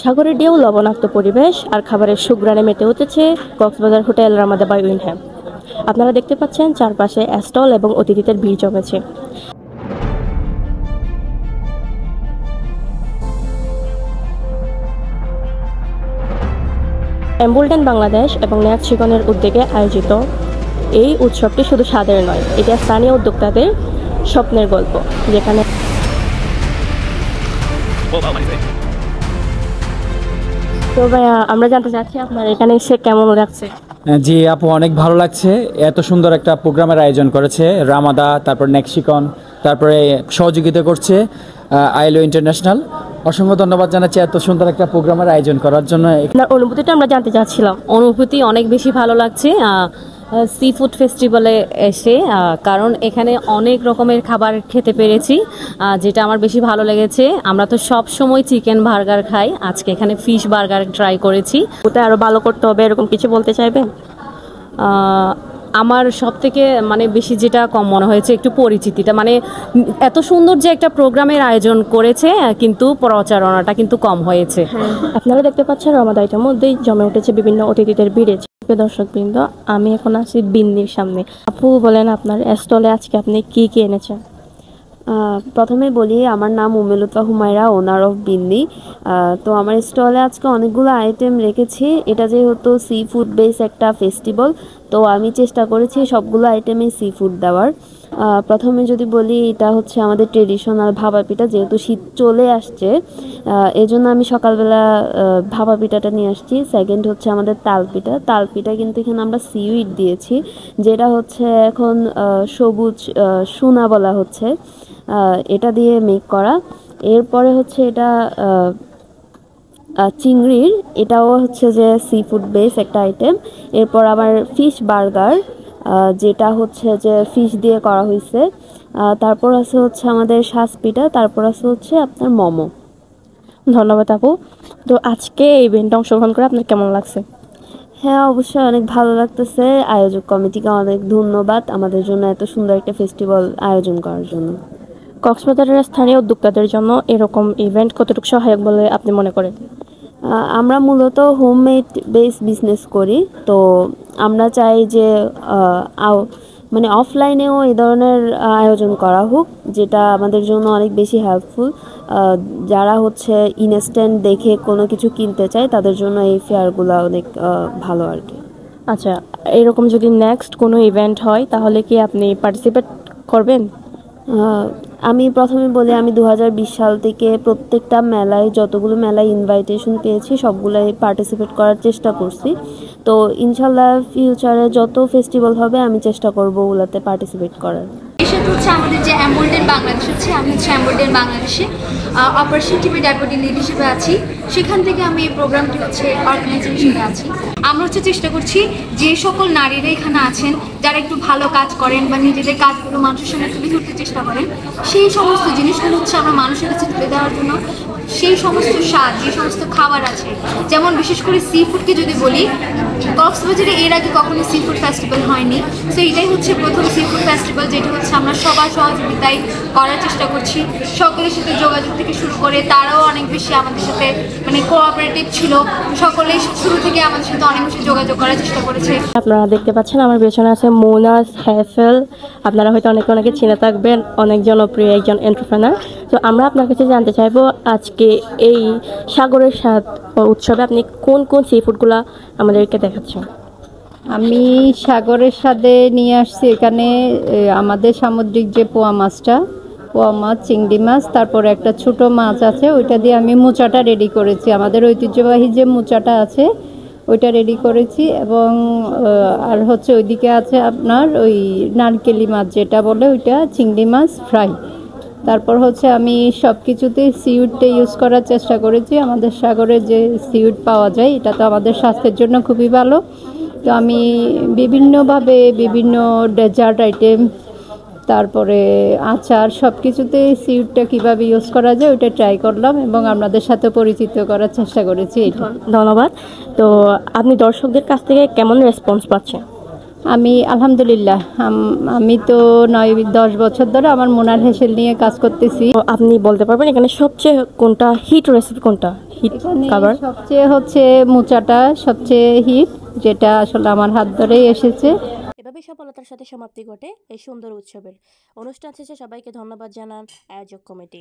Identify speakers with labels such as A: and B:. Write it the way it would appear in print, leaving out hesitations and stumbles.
A: সাগরের ঢেউ, লবণাক্ত পরিবেশ আর খাবারের সুঘ্রাণে মেতে উঠেছে কক্সবাজার হোটেল রামাদা বাই উইন্ডহ্যাম। আপনারা দেখতে পাচ্ছেন চারপাশে স্টল এবং অতিথিদের ভিড় জমেছে। এম্বুলটেন বাংলাদেশ এবং ন্যাকশিকনের উদ্যোগে আয়োজিত এই উৎসবটি শুধু স্বাদের নয়, এটা স্থানীয় উদ্যোক্তাদের স্বপ্নের গল্প, যেখানে তো ভাইয়া আমরা জানতে চাচ্ছি আপনার এখানে এসে কেমন লাগছে?
B: জি আপু, অনেক ভালো লাগছে। এত সুন্দর একটা প্রোগ্রামের আয়োজন করেছে রামাদা, তারপর নেক্সিকন, তারপরে সহযোগিতা করছে আইলো ইন্টারন্যাশনাল। অসংখ্য ধন্যবাদ জানাচ্ছি এত সুন্দর একটা প্রোগ্রামের আয়োজন করার জন্য।
A: আপনার অনুভূতিটা আমরা জানতে চাচ্ছিলাম।
C: অনুভূতি অনেক বেশি ভালো লাগছে সি ফুড ফেস্টিভ্যালে এসে, কারণ এখানে অনেক রকমের খাবার খেতে পেরেছি, যেটা আমার বেশি ভালো লেগেছে। আমরা তো সব সময় চিকেন বার্গার খাই, আজকে এখানে ফিশ বার্গার ট্রাই করেছি।
A: ওটা আরো ভালো করতে হবে, এরকম কিছু বলতে চাইবেন?
C: আমার সব থেকে বেশি যেটা কম মনে হয়েছে একটু পরিচিতিটা, এত সুন্দর যে একটা প্রোগ্রামের আয়োজন করেছে কিন্তু প্রচারণাটা কিন্তু কম হয়েছে।
A: আপনারা দেখতে পাচ্ছেন রামাদা এটার মধ্যেই জমে উঠেছে বিভিন্ন অতিথিদের ভিড়ে। দর্শকবৃন্দ, আমি এখন আছি বিন্নির সামনে। আপু বলেন, আপনার স্টলে আজকে আপনি কি কি এনেছেন?
D: প্রথমে বলি, আমার নাম উমেলুতা হুমায়রা, ওনার অফ বিন্নি। তো আমার স্টলে আজকে অনেকগুলো আইটেম রেখেছি। এটা যেহেতু সি ফুড বেস একটা ফেস্টিভ্যাল, তো আমি চেষ্টা করেছি সবগুলো আইটেমে সি ফুড দেওয়ার। প্রথমে যদি বলি, এটা হচ্ছে আমাদের ট্রেডিশনাল ভাপা পিঠা। যেহেতু শীত চলে আসছে, এই জন্য আমি সকালবেলা ভাপা পিঠাটা নিয়ে আসছি। সেকেন্ড হচ্ছে আমাদের তাল পিঠা। তাল পিঠা কিন্তু এখানে আমরা সিউইড দিয়েছি, যেটা হচ্ছে এখন সবুজ সোনা বলা হচ্ছে, এটা দিয়ে মেক করা। এরপরে হচ্ছে এটা চিংড়ির, এটাও হচ্ছে যে সি ফুড বেস একটা আইটেম। এরপর আবার ফিশ বার্গার, যেটা হচ্ছে যে ফিশ দিয়ে করা হয়েছে। তারপর আছে হচ্ছে আমাদের শ্বাস পিঠা। তারপর আছে হচ্ছে আপনার মোমো।
A: ধন্যবাদ আপু। তো আজকে এই ইভেন্টে অংশগ্রহণ করে আপনার কেমন লাগছে?
D: হ্যাঁ, অবশ্যই অনেক ভালো লাগতেছে। আয়োজক কমিটিকে অনেক ধন্যবাদ আমাদের জন্য এত সুন্দর একটা ফেস্টিভ্যাল আয়োজন করার জন্য।
A: কক্সবাজারের স্থানীয় উদ্যোক্তাদের জন্য এরকম ইভেন্ট কতটুকু সহায়ক বলে আপনি মনে করেন?
D: আমরা মূলত হোমমেড বেস বিজনেস করি, তো আমরা চাই যে অফলাইনেও এই ধরনের আয়োজন করা হোক, যেটা আমাদের জন্য অনেক বেশি হেল্পফুল। যারা হচ্ছে ইনস্ট্যান্ট দেখে কোনো কিছু কিনতে চায়, তাদের জন্য এই ফেয়ারগুলো অনেক ভালো আর কি।
A: আচ্ছা, এরকম যদি নেক্সট কোনো ইভেন্ট হয়, তাহলে কি আপনি পার্টিসিপেট করবেন?
D: আমি প্রথমে বলি, আমি 2020 সাল থেকে প্রত্যেকটা মেলায়, যতগুলো মেলায় ইনভাইটেশন পেয়েছি সবগুলোই পার্টিসিপেট করার চেষ্টা করছি। তো ইনশাল্লাহ ফিউচারে যত ফেস্টিভ্যাল হবে আমি চেষ্টা করবো ওগুলোতে পার্টিসিপেট করার।
E: সেটা হচ্ছে আমাদের যে এম্বুলটেন বাংলাদেশ হচ্ছে, আমি হচ্ছে এম্বুলটেন বাংলাদেশে অপারেশন টিমে ডেপুটি লিড হিসেবে আছি। সেখান থেকে আমি এই প্রোগ্রামটি হচ্ছে অর্গানাইজার হিসেবে আছি। আমরা হচ্ছে চেষ্টা করছি যে সকল নারীরা এখানে আছেন, যারা একটু ভালো কাজ করেন বা নিজেদের কাজগুলো মানুষের সামনে তুলে ধরতে চেষ্টা করেন, সেই সমস্ত জিনিসগুলো হচ্ছে আমরা মানুষের কাছে তুলে দেওয়ার জন্য সেই সমস্ত স্বাদ, যে সমস্ত খাবার আছে, যেমন বিশেষ করে সি ফুডকে যদি বলি, কক্সবাজারে এর আগে কখনো সি ফুড ফেস্টিভ্যাল হয়নি। সো এটাই হচ্ছে প্রথম সি ফুড ফেস্টিভ্যাল, যেটা হচ্ছে আমরা সবার সহযোগিতায় করার চেষ্টা করছি। সকলের সাথে যোগাযোগ থেকে শুরু করে তারাও অনেক বেশি আমাদের সাথে কোঅপারেটিভ ছিল। সকলেই শুরু থেকে আমাদের সাথে অনেক বেশি যোগাযোগ করার চেষ্টা করেছে।
A: আপনারা দেখতে পাচ্ছেন আমার পেছনে আছে মোনাস হেফেল। আপনারা হয়তো অনেকে চিনে থাকবেন, অনেক জনপ্রিয় একজন এন্টারপ্রেনার। তো আমরা আপনার কাছে জানতে চাইবো, আজকে এই সাগরের স্বাদ উৎসবে আপনি কোন কোন সি ফুডগুলো আমাদেরকে দেখাচ্ছেন?
F: আমি সাগরের স্বাদে নিয়ে আসছি এখানে আমাদের সামুদ্রিক যে পোয়া মাছ, চিংড়ি মাছ, তারপরে একটা ছোট মাছ আছে, ওইটা দিয়ে আমি মোচাটা রেডি করেছি। আমাদের ঐতিহ্যবাহী যে মোচাটা আছে ওইটা রেডি করেছি। এবং আর হচ্ছে ওইদিকে আছে আপনার ওই নারকেলি মাছ যেটা বলে, ওইটা চিংড়ি মাছ ফ্রাই। তারপর হচ্ছে আমি সব কিছুতেই সিউডটা ইউজ করার চেষ্টা করেছি। আমাদের সাগরে যে সিউড পাওয়া যায়, এটা তো আমাদের স্বাস্থ্যের জন্য খুবই ভালো। তো আমি বিভিন্নভাবে বিভিন্ন ডেজার্ট আইটেম, তারপরে আচার, সব কিছুতে সিউডটা কীভাবে ইউজ করা যায় ওইটা ট্রাই করলাম এবং আপনাদের সাথে পরিচিত করার চেষ্টা করেছি।
A: ধন্যবাদ। তো আপনি দর্শকদের কাছ থেকে কেমন রেসপন্স পাচ্ছেন?
F: আমি আলহামদুলিল্লাহ আমি তো 9-10 বছর ধরে আমার মোনার হেসেল নিয়ে কাজ করতেছি।
A: তো আপনি বলতে পারবেন এখানে সবচেয়ে কোনটা হিট রেসিপি, কোনটা হিট
F: এখানে
A: খাবার?
F: সবচেয়ে হচ্ছে মোচাটা সবচেয়ে হিট, যেটা আসলে আমার হাত ধরেই এসেছে।
A: এভাবে সফলতার সাথে সমাপ্তি ঘটে এই সুন্দর উৎসবের। অনুষ্ঠান শেষে সবাইকে ধন্যবাদ জানান আয়োজক কমিটি।